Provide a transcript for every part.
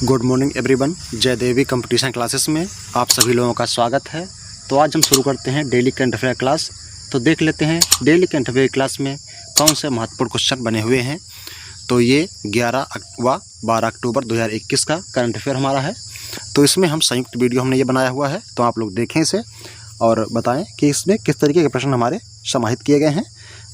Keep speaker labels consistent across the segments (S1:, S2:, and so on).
S1: Good morning everyone. जय देवी competition classes में आप सभी लोगों का स्वागत है। तो आज हम शुरू करते हैं डेली करंट अफेयर क्लास। तो देख लेते हैं डेली करंट अफेयर क्लास में कौन से महत्वपूर्ण क्वेश्चन बने हुए हैं। तो ये 11 व 12 अक्टूबर 2021 का करंट अफेयर हमारा है। तो इसमें हम संयुक्त वीडियो हमने ये बनाया हुआ है, तो आप लोग देखें इसे और बताएं कि इसमें किस तरीके के प्रश्न हमारे समाहित किए गए हैं।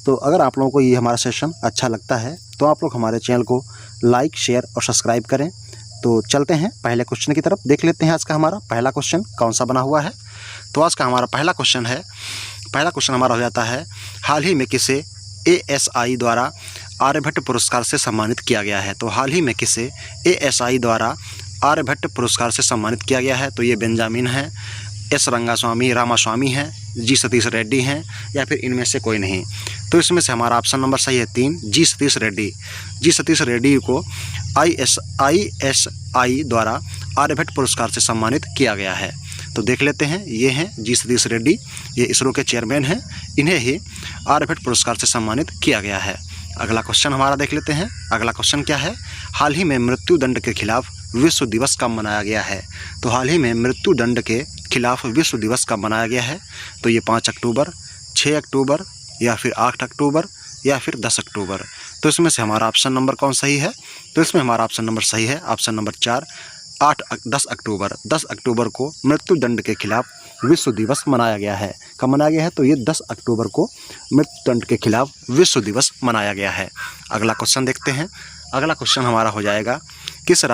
S1: तो अगर आप लोगों को ये हमारा सेशन अच्छा लगता है तो आप लोग हमारे चैनल को लाइक, शेयर और सब्सक्राइब करें। तो चलते हैं पहले क्वेश्चन की तरफ। देख लेते हैं आज का हमारा पहला क्वेश्चन कौन सा बना हुआ है। तो आज का हमारा पहला क्वेश्चन हमारा हो जाता है, हाल ही में किसे ASI द्वारा आर्यभट्ट पुरस्कार से सम्मानित किया गया है। तो हाल ही में किसे ASI द्वारा आर्यभट्ट पुरस्कार से सम्मानित किया गया है। तो ये बेंजामिन है, S रंगास्वामी रामास्वामी हैं, G सतीश रेड्डी हैं, या फिर इनमें से कोई नहीं। तो इसमें से हमारा ऑप्शन नंबर सही है 3, G सतीश रेड्डी। G सतीश रेड्डी को ISI द्वारा आर्यभट्ट पुरस्कार से सम्मानित किया गया है। तो देख लेते हैं, ये हैं G सतीश रेड्डी, ये इसरो के चेयरमैन हैं, इन्हें ही आर्यभट्ट पुरस्कार से सम्मानित किया गया है। अगला क्वेश्चन हमारा देख लेते हैं। अगला क्वेश्चन क्या है, हाल ही में मृत्युदंड के खिलाफ विश्व दिवस कब मनाया गया है। तो हाल ही में मृत्युदंड के खिलाफ विश्व दिवस कब मनाया गया है। तो ये 5 अक्टूबर, 6 अक्टूबर, या फिर 8 अक्टूबर, या फिर 10 अक्टूबर। तो इसमें से हमारा ऑप्शन नंबर कौन सही है। तो इसमें हमारा ऑप्शन नंबर सही है, ऑप्शन नंबर 4, 10 अक्टूबर। 10 अक्टूबर को मृत्युदंड के खिलाफ विश्व दिवस मनाया गया है। कब मनाया गया है। तो ये 10 अक्टूबर को मृत्युदंड के खिलाफ विश्व दिवस मनाया गया है। अगला क्वेश्चन देखते हैं। अगला क्वेश्चन हमारा हो जाएगा, किस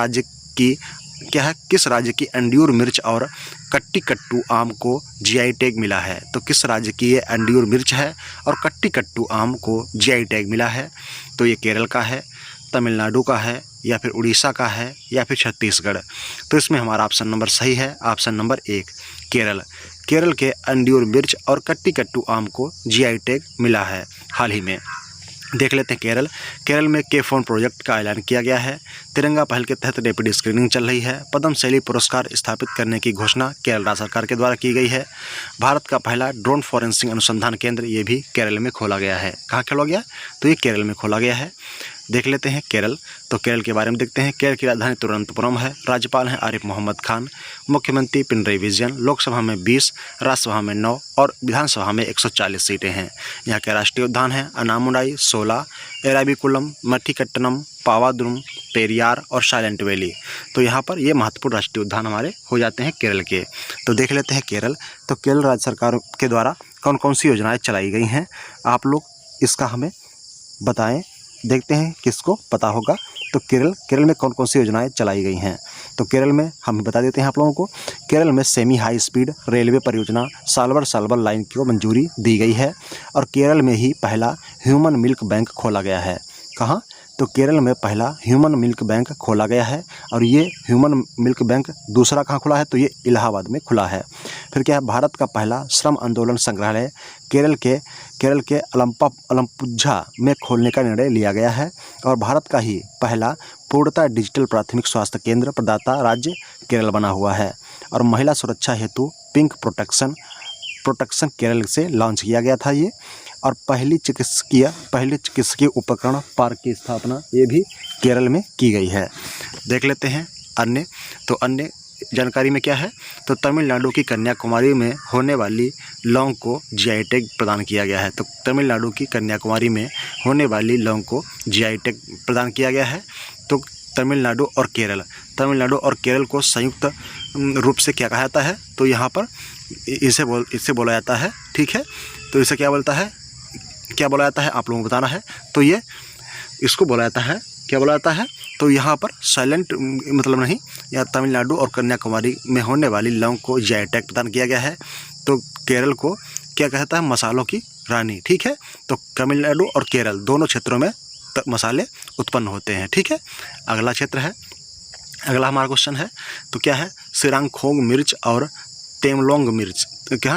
S1: राज्य की अंड्यूर मिर्च और कट्टी कट्टू आम को GI टैग मिला है। तो किस राज्य की ये अंड्यूर मिर्च है और कट्टी कट्टू आम को GI टैग मिला है। तो ये केरल का है, तमिलनाडु का है, या फिर उड़ीसा का है, या फिर छत्तीसगढ़। तो इसमें हमारा ऑप्शन नंबर सही है, ऑप्शन नंबर 1 केरल। केरल के अंड्यूर मिर्च और कट्टी कट्टू आम को GI टैग मिला है हाल ही में। देख लेते हैं केरल में K-Phone प्रोजेक्ट का ऐलान किया गया है। तिरंगा पहल के तहत रैपिड स्क्रीनिंग चल रही है। पद्म शैली पुरस्कार स्थापित करने की घोषणा केरल राज्य सरकार के द्वारा की गई है। भारत का पहला ड्रोन फॉरेंसिक अनुसंधान केंद्र ये भी केरल में खोला गया है। कहाँ खोला गया। तो ये केरल में खोला गया है। देख लेते हैं केरल। तो केरल के बारे में देखते हैं। केरल की राजधानी तिरुवनंतपुरम है। राज्यपाल हैं आरिफ मोहम्मद खान। मुख्यमंत्री पिनरई विजयन। लोकसभा में 20, राज्यसभा में 9 और विधानसभा में 140 सीटें हैं। यहाँ के राष्ट्रीय उद्यान हैं अनामुडाई, सोला, एराविकुलम, मठीकट्टनम, पावादुम, पेरियार और साइलेंट वैली। तो यहाँ पर ये महत्वपूर्ण राष्ट्रीय उद्यान हमारे हो जाते हैं केरल के। तो देख लेते हैं केरल। तो केरल राज्य सरकार के द्वारा कौन कौन सी योजनाएँ चलाई गई हैं, आप लोग इसका हमें बताएं। देखते हैं किसको पता होगा। तो केरल में कौन कौन सी योजनाएं चलाई गई हैं। तो केरल में हम बता देते हैं आप लोगों को। केरल में सेमी हाई स्पीड रेलवे परियोजना साल्वर लाइन को मंजूरी दी गई है। और केरल में ही पहला ह्यूमन मिल्क बैंक खोला गया है। कहाँ। तो केरल में पहला ह्यूमन मिल्क बैंक खोला गया है। और ये ह्यूमन मिल्क बैंक दूसरा कहाँ खुला है। तो ये इलाहाबाद में खुला है। फिर क्या है, भारत का पहला श्रम आंदोलन संग्रहालय केरल के अलम्पुझा में खोलने का निर्णय लिया गया है। और भारत का ही पहला पूर्णतः डिजिटल प्राथमिक स्वास्थ्य केंद्र प्रदाता राज्य केरल बना हुआ है। और महिला सुरक्षा हेतु पिंक प्रोटेक्शन केरल से लॉन्च किया गया था ये। और पहली चिकित्सकीय उपकरण पार्क की स्थापना ये भी केरल में की गई है। देख लेते हैं अन्य। तो अन्य जानकारी में क्या है। तो तमिलनाडु की कन्याकुमारी में होने वाली लौंग को GI टैग प्रदान किया गया है। तो तमिलनाडु की कन्याकुमारी में होने वाली लौंग को GI टैग प्रदान किया गया है। तो तमिलनाडु और केरल को संयुक्त रूप से क्या कहा जाता है। तो यहाँ पर इसे बोला जाता है, ठीक है। तो इसे क्या बोला जाता है आप लोगों को बताना है। तो ये इसको बोला जाता है, क्या बोला जाता है। तो यहाँ पर साइलेंट मतलब नहीं, या तमिलनाडु और कन्याकुमारी में होने वाली लौंग को GI टैग प्रदान किया गया है। तो केरल को क्या कहता है, मसालों की रानी, ठीक है। तो तमिलनाडु और केरल दोनों क्षेत्रों में मसाले उत्पन्न होते हैं, ठीक है। अगला क्षेत्र है, अगला हमारा क्वेश्चन है। तो क्या है, सिरांगखोंग मिर्च और तेमलोंग मिर्च, क्या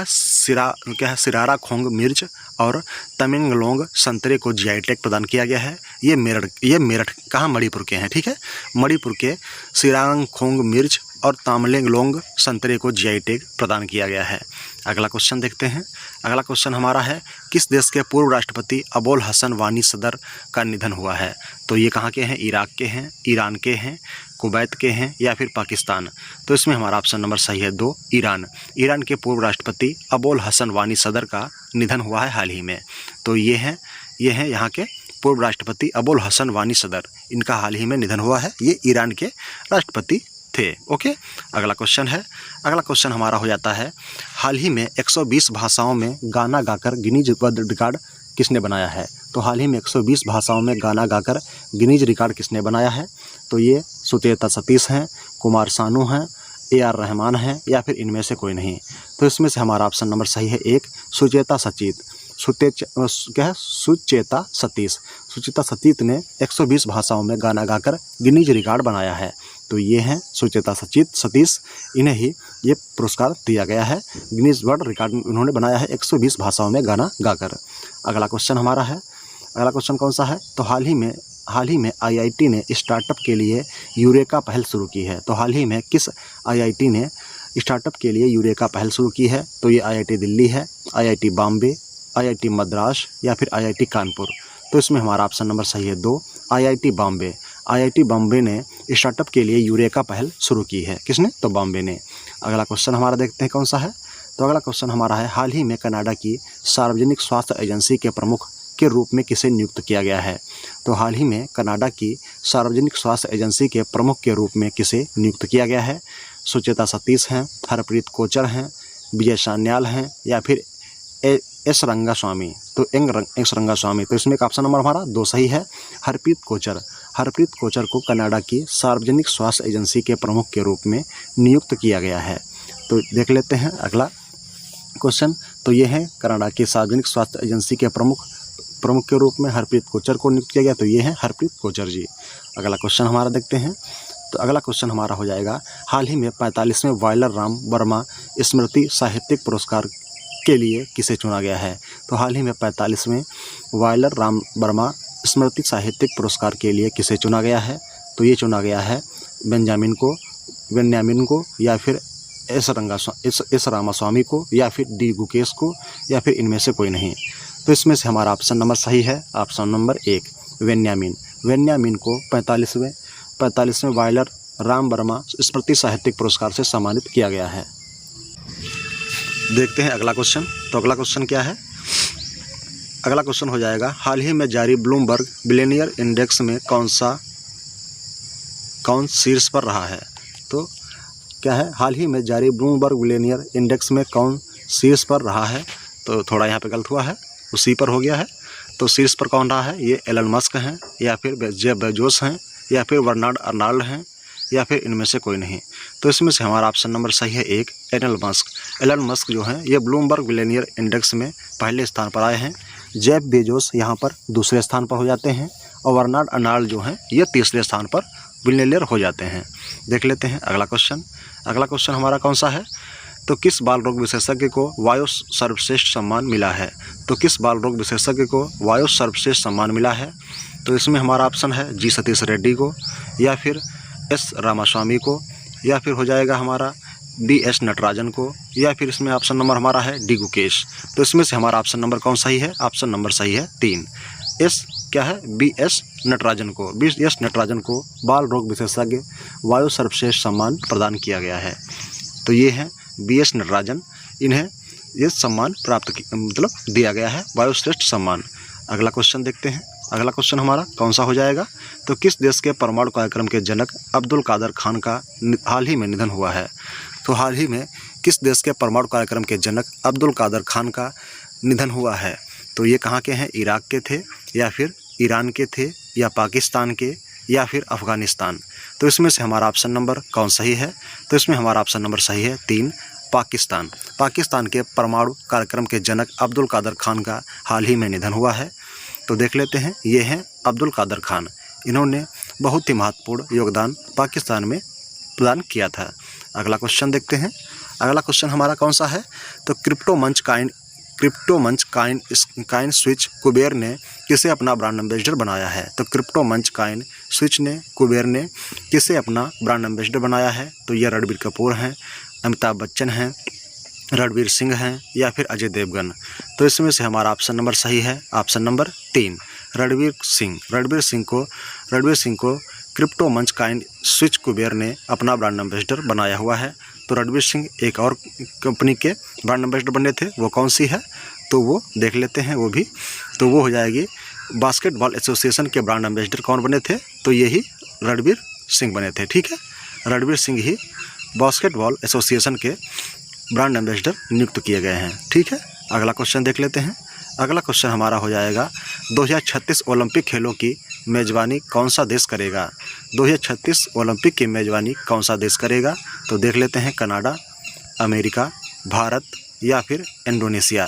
S1: है सिरारा खोंग मिर्च और तमेंगलोंग संतरे को GI टैग प्रदान किया गया है। ये मेरठ कहाँ, मणिपुर के हैं, ठीक है। मणिपुर के सिरांगखोंग मिर्च और तामेंगलोंग संतरे को जीआई टैग प्रदान किया गया है। अगला क्वेश्चन देखते हैं। अगला क्वेश्चन हमारा है, किस देश के पूर्व राष्ट्रपति अबोल हसन वानी सदर का निधन हुआ है? तो ये कहाँ के हैं? इराक के हैं, ईरान के हैं, कुवैत के हैं या फिर पाकिस्तान? तो इसमें हमारा ऑप्शन नंबर सही है 2, ईरान। ईरान के पूर्व राष्ट्रपति अबोल हसन वानी सदर का निधन हुआ है हाल ही में। तो ये हैं यहाँ के पूर्व राष्ट्रपति अबोल हसन वानी सदर, इनका हाल ही में निधन हुआ है। ये ईरान के राष्ट्रपति थे। ओके, अगला क्वेश्चन है। अगला क्वेश्चन हमारा हो जाता है, हाल ही में 120 भाषाओं में गाना गाकर गिनीज वर्ल्ड रिकॉर्ड किसने बनाया है? तो हाल ही में 120 भाषाओं में गाना गाकर गिनीज रिकॉर्ड किसने बनाया है? तो ये सुचेता सतीश हैं, कुमार सानू हैं, AR रहमान हैं या फिर इनमें से कोई नहीं? तो इसमें से हमारा ऑप्शन नंबर सही है 1, सुचेता सतीश। सुचेता सतीश ने 120 भाषाओं में गाना गाकर गिनीज रिकॉर्ड बनाया है। तो ये हैं सुचेता सतीश, इन्हें ही ये पुरस्कार दिया गया है। गिनीज वर्ल्ड रिकॉर्ड उन्होंने बनाया है 120 भाषाओं में गाना गाकर। अगला क्वेश्चन हमारा है, अगला क्वेश्चन कौन सा है? तो हाल ही में IIT ने स्टार्टअप के लिए यूरेका पहल शुरू की है। तो हाल ही में किस IIT ने स्टार्टअप के लिए यूरेका पहल शुरू की है? तो ये IIT दिल्ली है, IIT बॉम्बे, IIT मद्रास या फिर IIT कानपुर? तो इसमें हमारा ऑप्शन नंबर सही है 2, IIT बॉम्बे। IIT बॉम्बे ने स्टार्टअप के लिए यूरेका पहल शुरू की है। किसने? तो बॉम्बे ने। अगला क्वेश्चन हमारा देखते हैं कौन सा है। तो अगला क्वेश्चन हमारा है, हाल ही में कनाडा की सार्वजनिक स्वास्थ्य एजेंसी के प्रमुख के रूप में किसे नियुक्त किया गया है? तो हाल ही में कनाडा की सार्वजनिक स्वास्थ्य एजेंसी के प्रमुख के रूप में किसे नियुक्त किया गया है? सुचेता सतीश हैं, हरप्रीत कोचर हैं, विजय सान्याल हैं या फिर एस रंगास्वामी? तो एस रंगास्वामी। तो इसमें ऑप्शन नंबर हमारा 2 सही है, हरप्रीत कोचर को कनाडा की सार्वजनिक स्वास्थ्य एजेंसी के प्रमुख के रूप में नियुक्त किया गया है। तो देख लेते हैं अगला क्वेश्चन। तो ये है कनाडा की सार्वजनिक स्वास्थ्य एजेंसी के प्रमुख के रूप में हरप्रीत कोचर को नियुक्त किया गया। तो ये है हरप्रीत कोचर जी। अगला क्वेश्चन हमारा देखते हैं। तो अगला क्वेश्चन हमारा हो जाएगा, हाल ही में 45वें वायलर राम वर्मा स्मृति साहित्यिक पुरस्कार के लिए किसे चुना गया है? तो हाल ही में 45वें वायलर राम वर्मा स्मृति साहित्यिक पुरस्कार के लिए किसे चुना गया है? तो ये चुना गया है बेंजामिन को या फिर एस रामास्वामी को या फिर डी गुकेश को या फिर इनमें से कोई नहीं? तो इसमें से हमारा ऑप्शन नंबर सही है, ऑप्शन नंबर 1, वेन्यामिन को 45वें वायलर राम वर्मा स्मृति साहित्यिक पुरस्कार से सम्मानित किया गया है। देखते हैं अगला क्वेश्चन। तो अगला क्वेश्चन क्या है? अगला क्वेश्चन हो जाएगा, हाल ही में जारी ब्लूमबर्ग बिलियनियर इंडेक्स में कौन शीर्ष पर रहा है? तो क्या है? हाल ही में जारी ब्लूमबर्ग बिलियनियर इंडेक्स में कौन शीर्ष पर रहा है? तो थोड़ा यहाँ पे गलत हुआ है, उसी पर हो गया है। तो शीर्ष पर कौन रहा है? ये एलन मस्क हैं या फिर जेफ बेजोस हैं या फिर बर्नार्ड अर्नॉल्ड हैं या फिर इनमें से कोई नहीं? तो इसमें से हमारा ऑप्शन नंबर सही है 1, एलन मस्क जो हैं ये ब्लूमबर्ग बिलियनियर इंडेक्स में पहले स्थान पर आए हैं। जेफ बेजोस यहाँ पर दूसरे स्थान पर हो जाते हैं और बर्नार्ड अर्नॉल्ड जो हैं ये तीसरे स्थान पर बिलियनियर हो जाते हैं। देख लेते हैं अगला क्वेश्चन। अगला क्वेश्चन हमारा कौन सा है? तो किस बाल रोग विशेषज्ञ को वायु सर्वश्रेष्ठ सम्मान मिला है? तो किस बाल रोग विशेषज्ञ को वायु सर्वश्रेष्ठ सम्मान मिला है? तो इसमें हमारा ऑप्शन है जी सतीश रेड्डी को या फिर एस रामास्वामी को या फिर हो जाएगा हमारा BS नटराजन को या फिर इसमें ऑप्शन नंबर हमारा है डी गुकेश। तो इसमें से हमारा ऑप्शन नंबर कौन सही है? ऑप्शन नंबर सही है 3, BS नटराजन को बाल रोग विशेषज्ञ वायु सर्वश्रेष्ठ सम्मान प्रदान किया गया है। तो ये हैं BS नटराजन, इन्हें ये सम्मान दिया गया है, वायु श्रेष्ठ सम्मान। अगला क्वेश्चन देखते हैं। अगला क्वेश्चन हमारा कौन सा हो जाएगा? तो किस देश के परमाणु कार्यक्रम के जनक अब्दुल कादर खान का हाल ही में निधन हुआ है? तो हाल ही में किस देश के परमाणु कार्यक्रम के जनक अब्दुल कादर खान का निधन हुआ है? तो ये कहाँ के हैं? इराक के थे या फिर ईरान के थे या पाकिस्तान के या फिर अफ़गानिस्तान? तो इसमें से हमारा ऑप्शन नंबर कौन सही है? तो इसमें हमारा ऑप्शन नंबर सही है 3, पाकिस्तान के परमाणु कार्यक्रम के जनक अब्दुल कादर खान का हाल ही में निधन हुआ है। तो देख लेते हैं, ये हैं अब्दुल कादर खान। इन्होंने बहुत ही महत्वपूर्ण योगदान पाकिस्तान में प्रदान किया था। अगला क्वेश्चन देखते हैं। अगला क्वेश्चन हमारा कौन सा है? तो क्रिप्टो मंच क्रिप्टोमंच काइन स्विच कुबेर ने किसे अपना ब्रांड एम्बेसडर बनाया है? तो क्रिप्टोमंच काइन स्विच ने कुबेर ने किसे अपना ब्रांड एम्बेसडर बनाया है? तो ये रणबीर कपूर हैं, अमिताभ बच्चन हैं, रणवीर सिंह हैं या फिर अजय देवगन। तो इसमें से हमारा ऑप्शन नंबर सही है ऑप्शन नंबर 3 रणवीर सिंह। रणवीर सिंह को क्रिप्टोमंच काइन स्विच कुबेर ने अपना ब्रांड एम्बेसडर बनाया हुआ है। तो रणवीर सिंह एक और कंपनी के ब्रांड एम्बेसडर बने थे, वो कौन सी है? तो वो देख लेते हैं वो भी। तो वो हो जाएगी बास्केटबॉल एसोसिएशन के ब्रांड एम्बेसडर कौन बने थे? तो यही रणवीर सिंह बने थे। ठीक है, रणवीर सिंह ही बास्केटबॉल एसोसिएशन के ब्रांड एम्बेसडर नियुक्त किए गए हैं। ठीक है, अगला क्वेश्चन देख लेते हैं। अगला क्वेश्चन हमारा हो जाएगा 2036 ओलंपिक खेलों की मेज़बानी कौन सा देश करेगा? 2036 ओलंपिक की मेज़बानी कौन सा देश करेगा? तो देख लेते हैं कनाडा, अमेरिका, भारत या फिर इंडोनेशिया।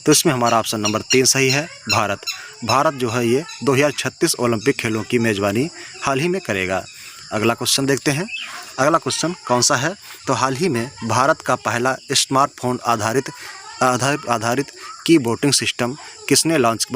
S1: तो इसमें हमारा ऑप्शन नंबर 3 सही है, भारत। भारत जो है ये 2036 ओलंपिक खेलों की मेज़बानी हाल ही में करेगा। अगला क्वेश्चन देखते हैं। अगला क्वेश्चन कौन सा है? तो हाल ही में भारत का पहला स्मार्टफोन आधारित कीबोर्डिंग सिस्टम किसने लॉन्च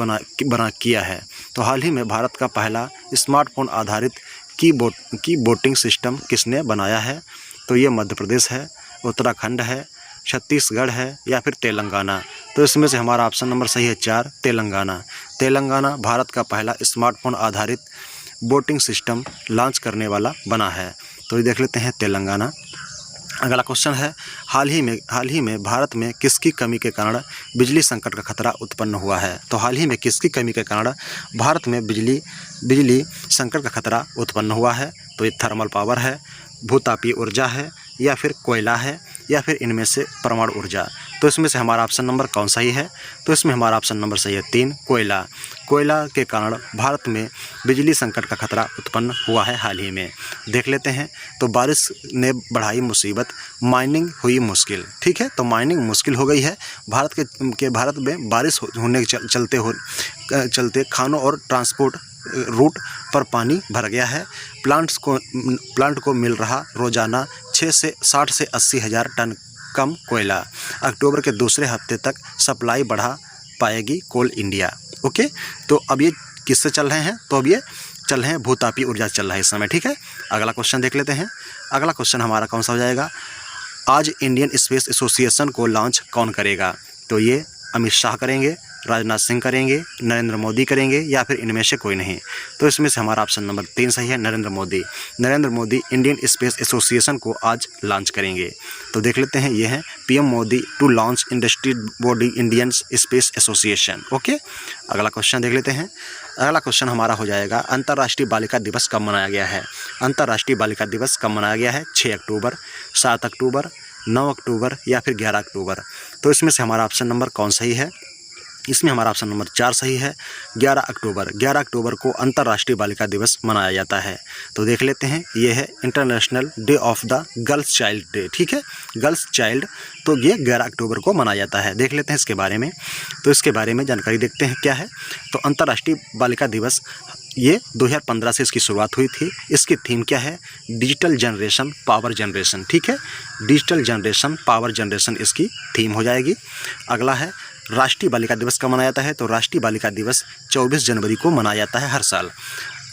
S1: किया है? तो हाल ही में भारत का पहला स्मार्टफोन आधारित कीबोर्डिंग सिस्टम किसने बनाया है? तो ये मध्य प्रदेश है, उत्तराखंड है, छत्तीसगढ़ है या फिर तेलंगाना। तो इसमें से हमारा ऑप्शन नंबर सही है 4 तेलंगाना। तेलंगाना भारत का पहला स्मार्टफोन आधारित बोटिंग सिस्टम लॉन्च करने वाला बना है। तो ये देख लेते हैं तेलंगाना। अगला क्वेश्चन है हाल ही में भारत में किसकी कमी के कारण बिजली संकट का खतरा उत्पन्न हुआ है? तो हाल ही में किसकी कमी के कारण भारत में बिजली संकट का खतरा उत्पन्न हुआ है? तो ये थर्मल पावर है, भूतापीय ऊर्जा है या फिर कोयला है या फिर इनमें से परमाणु ऊर्जा। तो इसमें से हमारा ऑप्शन नंबर कौन सही है? तो इसमें हमारा ऑप्शन नंबर सही है 3 कोयला। कोयला के कारण भारत में बिजली संकट का खतरा उत्पन्न हुआ है हाल ही में। देख लेते हैं। तो बारिश ने बढ़ाई मुसीबत, माइनिंग हुई मुश्किल। ठीक है, तो माइनिंग मुश्किल हो गई है। भारत में बारिश होने के चलते खानों और ट्रांसपोर्ट रूट पर पानी भर गया है। प्लांट को मिल रहा रोजाना 60 से 80 हज़ार टन कम कोयला। अक्टूबर के दूसरे हफ्ते तक सप्लाई बढ़ा पाएगी कोल इंडिया। ओके, तो अब ये किससे चल रहे हैं? तो अब ये चल रहे हैं भूतापीय ऊर्जा चल रहा है इस समय। ठीक है, अगला क्वेश्चन देख लेते हैं। अगला क्वेश्चन हमारा कौन सा हो जाएगा? आज इंडियन स्पेस एसोसिएशन को लॉन्च कौन करेगा? तो ये अमित शाह करेंगे, राजनाथ सिंह करेंगे, नरेंद्र मोदी करेंगे या फिर इनमें से कोई नहीं। तो इसमें से हमारा ऑप्शन नंबर 3 सही है, Narendra Modi. Narendra Modi Indian space association को आज लॉन्च करेंगे। तो देख लेते हैं, ये है PM Modi to launch industry body Indian space association. Okay, अगला क्वेश्चन देख लेते हैं। अगला क्वेश्चन हमारा हो जाएगा अंतर्राष्ट्रीय बालिका दिवस कब मनाया गया है? अंतर्राष्ट्रीय बालिका दिवस कब मनाया गया है? 6 अक्टूबर, 7 अक्टूबर, 9 अक्टूबर या फिर 11 अक्टूबर। तो इसमें से हमारा ऑप्शन नंबर कौन सही है? इसमें हमारा ऑप्शन नंबर 4 सही है, 11 अक्टूबर। 11 अक्टूबर को अंतर्राष्ट्रीय बालिका दिवस मनाया जाता है। तो देख लेते हैं, ये है international day of the girls child day. ठीक है, गर्ल्स चाइल्ड, तो ये 11 अक्टूबर को मनाया जाता है। देख लेते हैं इसके बारे में। तो इसके बारे में जानकारी देखते हैं क्या है। तो अंतर्राष्ट्रीय बालिका दिवस ये 2015 से इसकी शुरुआत हुई थी। इसकी थीम क्या है? Digital generation power generation. ठीक है, डिजिटल जनरेशन पावर जनरेशन इसकी थीम हो जाएगी। अगला है राष्ट्रीय बालिका दिवस कब मनाया जाता है? तो राष्ट्रीय बालिका दिवस 24 जनवरी को मनाया जाता है हर साल।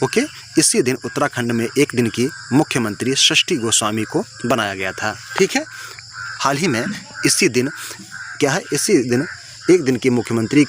S1: ओके, इसी दिन उत्तराखंड में एक दिन की मुख्यमंत्री सृष्टि गोस्वामी को बनाया गया था। ठीक है, हाल ही में इसी दिन क्या है? इसी दिन एक दिन की मुख्यमंत्री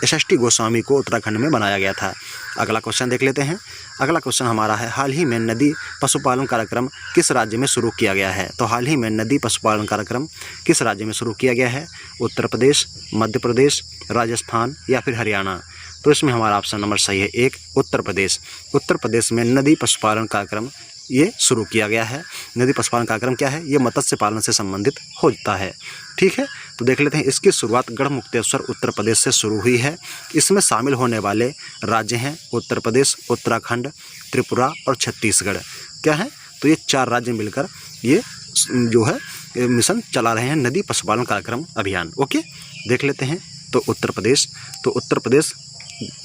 S1: सृष्टि गोस्वामी को उत्तराखंड में बनाया गया था। अगला क्वेश्चन देख लेते हैं। अगला क्वेश्चन हमारा है हाल ही में नदी पशुपालन कार्यक्रम किस राज्य में शुरू किया गया है? तो हाल ही में नदी पशुपालन कार्यक्रम किस राज्य में शुरू किया गया है? उत्तर प्रदेश, मध्य प्रदेश, राजस्थान या फिर हरियाणा। तो इसमें हमारा ऑप्शन नंबर सही है 1 उत्तर प्रदेश। उत्तर प्रदेश में नदी पशुपालन कार्यक्रम ये शुरू किया गया है। नदी पशुपालन कार्यक्रम क्या है? ये मत्स्य पालन से संबंधित होता है। ठीक है, तो देख लेते हैं। इसकी शुरुआत गढ़मुक्तेश्वर उत्तर प्रदेश से शुरू हुई है। इसमें शामिल होने वाले राज्य हैं उत्तर प्रदेश, उत्तराखंड, त्रिपुरा और छत्तीसगढ़। क्या है? तो ये 4 राज्य मिलकर ये जो है मिशन चला रहे हैं, नदी पशुपालन कार्यक्रम अभियान। ओके, देख लेते हैं। तो उत्तर प्रदेश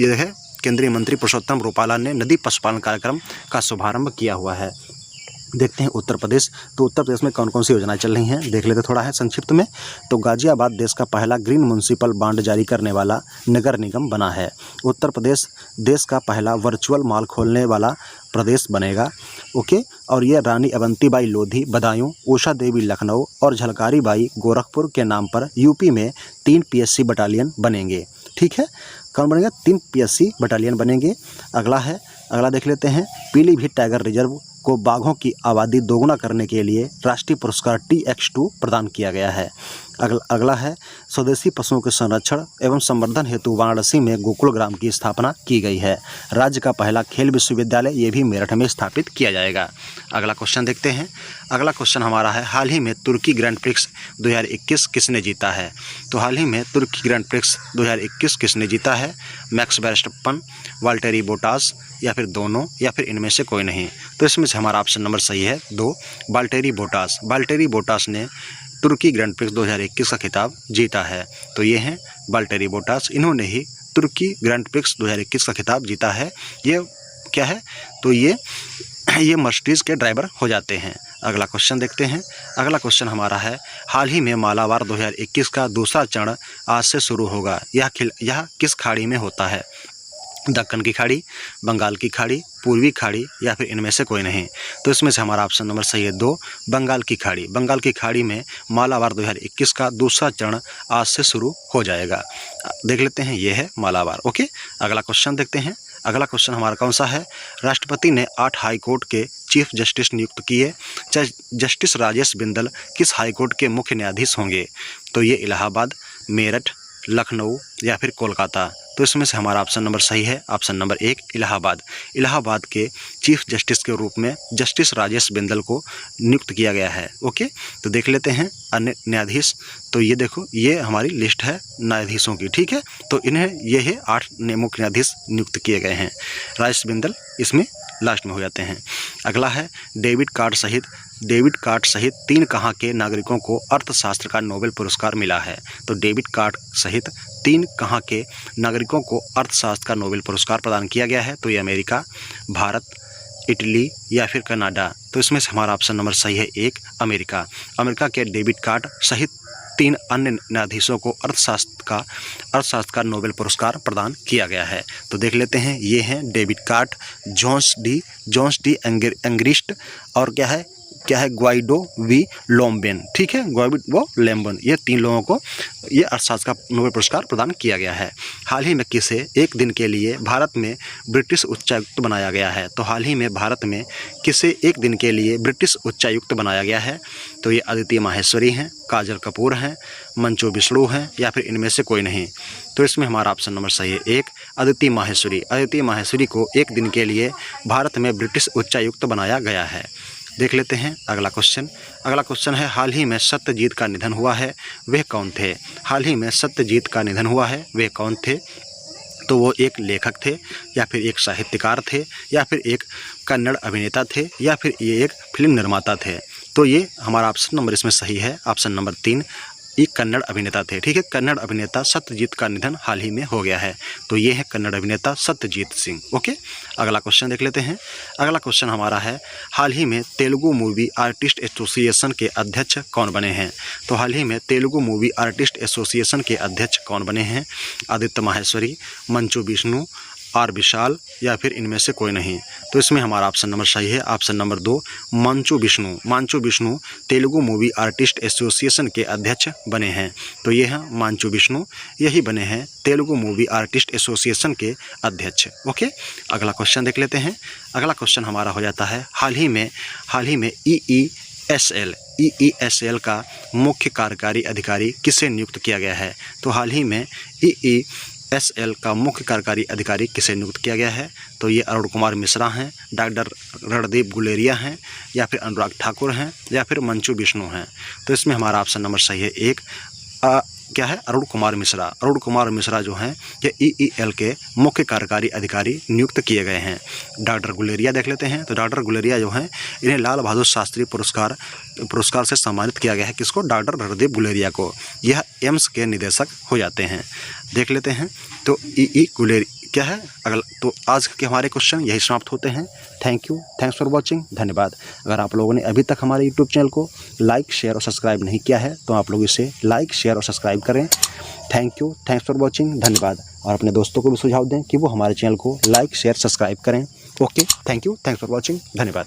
S1: ये है केंद्रीय मंत्री पुरुषोत्तम रूपाला ने नदी पशुपालन कार्यक्रम का शुभारंभ किया हुआ है। देखते हैं उत्तर प्रदेश। तो उत्तर प्रदेश में कौन कौन सी योजनाएं चल रही हैं देख लेते थोड़ा है संक्षिप्त में। तो गाजियाबाद देश का पहला ग्रीन म्युनिसिपल बॉन्ड जारी करने वाला नगर निगम बना है। उत्तर प्रदेश देश का पहला वर्चुअल मॉल खोलने वाला प्रदेश बनेगा। ओके, और ये रानी अवंतीबाई लोधी बदायूं, उषा देवी लखनऊ और झलकारी बाई गोरखपुर के नाम पर यूपी में 3 PSC बटालियन बनेंगे। ठीक है, कौन बनेगा? 3 PSC बटालियन बनेंगे। अगला देख लेते हैं। पीलीभीत टाइगर रिजर्व को बाघों की आबादी दोगुना करने के लिए राष्ट्रीय पुरस्कार TX2 प्रदान किया गया है। अगला है स्वदेशी पशुओं के संरक्षण एवं संवर्धन हेतु वाराणसी में गोकुल ग्राम की स्थापना की गई है। राज्य का पहला खेल विश्वविद्यालय ये भी मेरठ में स्थापित किया जाएगा। अगला क्वेश्चन देखते हैं। अगला क्वेश्चन हमारा है, हाल ही में तुर्की ग्रैंड प्रिक्स 2021 किसने जीता है? तो हाल ही में तुर्की ग्रैंड प्रिक्स 2021 किसने जीता है? मैक्स वर्स्टैपन, वाल्टेरी बोटास या फिर दोनों या फिर इनमें से कोई नहीं? तो इसमें से हमारा ऑप्शन नंबर सही है 2, वाल्टेरी बोटास। वाल्टेरी बोटास ने तुर्की ग्रैंड प्रिक्स 2021 का खिताब जीता है। तो ये हैं वाल्टेरी बोटास, इन्होंने ही तुर्की ग्रैंड प्रिक्स 2021 का खिताब जीता है। ये क्या है? तो ये मर्सिडीज़ के ड्राइवर हो जाते हैं। अगला क्वेश्चन देखते हैं। अगला क्वेश्चन हमारा है, हाल ही में मालाबार 2021 का दूसरा चरण आज से शुरू होगा। यह किस खाड़ी में होता है? दक्कन की खाड़ी, बंगाल की खाड़ी, पूर्वी खाड़ी या फिर इनमें से कोई नहीं? तो इसमें से हमारा ऑप्शन नंबर सही है 2, बंगाल की खाड़ी। बंगाल की खाड़ी में मालाबार 2021 का दूसरा चरण आज से शुरू हो जाएगा। देख लेते हैं, ये है मालाबार। ओके, अगला क्वेश्चन देखते हैं। अगला क्वेश्चन हमारा कौन सा है? राष्ट्रपति ने 8 हाई कोर्ट के चीफ जस्टिस नियुक्त किए। जस्टिस राजेश बिंदल किस हाई कोर्ट के मुख्य न्यायाधीश होंगे? तो ये इलाहाबाद, मेरठ, लखनऊ या फिर कोलकाता? तो इसमें से हमारा ऑप्शन नंबर सही है, ऑप्शन नंबर 1, इलाहाबाद। इलाहाबाद के चीफ जस्टिस के रूप में जस्टिस राजेश बिंदल को नियुक्त किया गया है। ओके, तो देख लेते हैं अन्य न्यायाधीश। तो ये देखो, ये हमारी लिस्ट है न्यायाधीशों की। ठीक है, तो इन्हें ये है 8 मुख्य न्यायाधीश नियुक्त किए गए हैं। राजेश बिंदल इसमें लास्ट में हो जाते हैं। अगला है, डेविड कार्ड सहित 3 कहाँ के नागरिकों को अर्थशास्त्र का नोबेल पुरस्कार मिला है? तो डेविड कार्ड सहित 3 कहाँ के नागरिकों को अर्थशास्त्र का नोबेल पुरस्कार प्रदान किया गया है? तो ये अमेरिका, भारत, इटली या फिर कनाडा? तो इसमें से हमारा ऑप्शन नंबर सही है 1, अमेरिका। अमेरिका के डेविड कार्ड सहित 3 अन्य न्यायाधीशों को अर्थशास्त्र का नोबेल पुरस्कार प्रदान किया गया है। तो देख लेते हैं, ये हैं David Card, Jones D Angrist और क्या है ग्वाइडो वी लोम्बेन। ठीक है, ग्वाइडो लोम्बेन, ये 3 लोगों को ये अर्थशास्त्र का नोबेल पुरस्कार प्रदान किया गया है। हाल ही में किसे एक दिन के लिए भारत में ब्रिटिश उच्चायुक्त बनाया गया है? तो हाल ही में भारत में किसे एक दिन के लिए ब्रिटिश उच्चायुक्त बनाया गया है? तो ये अदिति माहेश्वरी हैं, काजल कपूर हैं, मंचू बिष्णु हैं या फिर इनमें से कोई नहीं? तो इसमें हमारा ऑप्शन नंबर सही है 1, अदिति माहेश्वरी। अदिति माहेश्वरी को एक दिन के लिए भारत में ब्रिटिश उच्चायुक्त बनाया गया है। देख लेते हैं अगला क्वेश्चन है, हाल ही में सत्यजीत का निधन हुआ है, वह कौन थे? हाल ही में सत्यजीत का निधन हुआ है, वह कौन थे? तो वो एक लेखक थे या फिर एक साहित्यकार थे या फिर एक कन्नड़ अभिनेता थे या फिर ये एक फिल्म निर्माता थे? तो ये हमारा ऑप्शन नंबर इसमें सही है, ऑप्शन नंबर 3, ये कन्नड़ अभिनेता थे। ठीक है, कन्नड़ अभिनेता सत्यजीत का निधन हाल ही में हो गया है। तो ये है कन्नड़ अभिनेता सत्यजीत सिंह। ओके, अगला क्वेश्चन देख लेते हैं। अगला क्वेश्चन हमारा है, हाल ही में तेलुगु मूवी आर्टिस्ट एसोसिएशन के अध्यक्ष कौन बने हैं? तो हाल ही में तेलुगु मूवी आर्टिस्ट एसोसिएशन के अध्यक्ष कौन बने हैं? आदित्य माहेश्वरी, मंचू बिष्णु, आर विशाल या फिर इनमें से कोई नहीं? तो इसमें हमारा ऑप्शन नंबर सही है, option number 2, Manchu Vishnu Telugu movie artist association के अध्यक्ष बने हैं। तो ये हैं मंचू बिष्णु, यही बने हैं तेलुगु मूवी आर्टिस्ट एसोसिएशन के अध्यक्ष। ओके, अगला क्वेश्चन देख लेते हैं। अगला क्वेश्चन हमारा हो जाता है, हाल ही में EESL का मुख्य कार्यकारी अधिकारी किसे नियुक्त किया गया है? तो हाल ही में EESL का मुख्य कार्यकारी अधिकारी किसे नियुक्त किया गया है? तो ये अरुण कुमार मिश्रा हैं, डॉक्टर रणदीप गुलेरिया हैं या फिर अनुराग ठाकुर हैं या फिर मंचू बिष्णु हैं? तो इसमें हमारा ऑप्शन नंबर सही है 1, क्या है, अरुण कुमार मिश्रा। अरुण कुमार मिश्रा जो हैं ये EEL के मुख्य कार्यकारी अधिकारी नियुक्त किए गए हैं। डॉक्टर गुलेरिया देख लेते हैं। तो डॉक्टर गुलेरिया जो हैं इन्हें लाल बहादुर शास्त्री पुरस्कार से सम्मानित किया गया है। किसको? डॉक्टर रणदीप गुलेरिया को। यह एम्स के निदेशक हो जाते हैं। देख लेते हैं। तो क्या है अगला। तो आज के हमारे क्वेश्चन यही समाप्त होते हैं। Thank you, thanks for watching, धन्यवाद। अगर आप लोगों ने अभी तक हमारे यूट्यूब चैनल को लाइक, शेयर और सब्सक्राइब नहीं किया है तो आप लोग इसे लाइक, शेयर और सब्सक्राइब करें। Thank you, thanks for watching, धन्यवाद। और अपने दोस्तों को भी सुझाव दें कि वो हमारे चैनल को लाइक, शेयर, सब्सक्राइब करें। Okay, thank you, thanks for watching, धन्यवाद।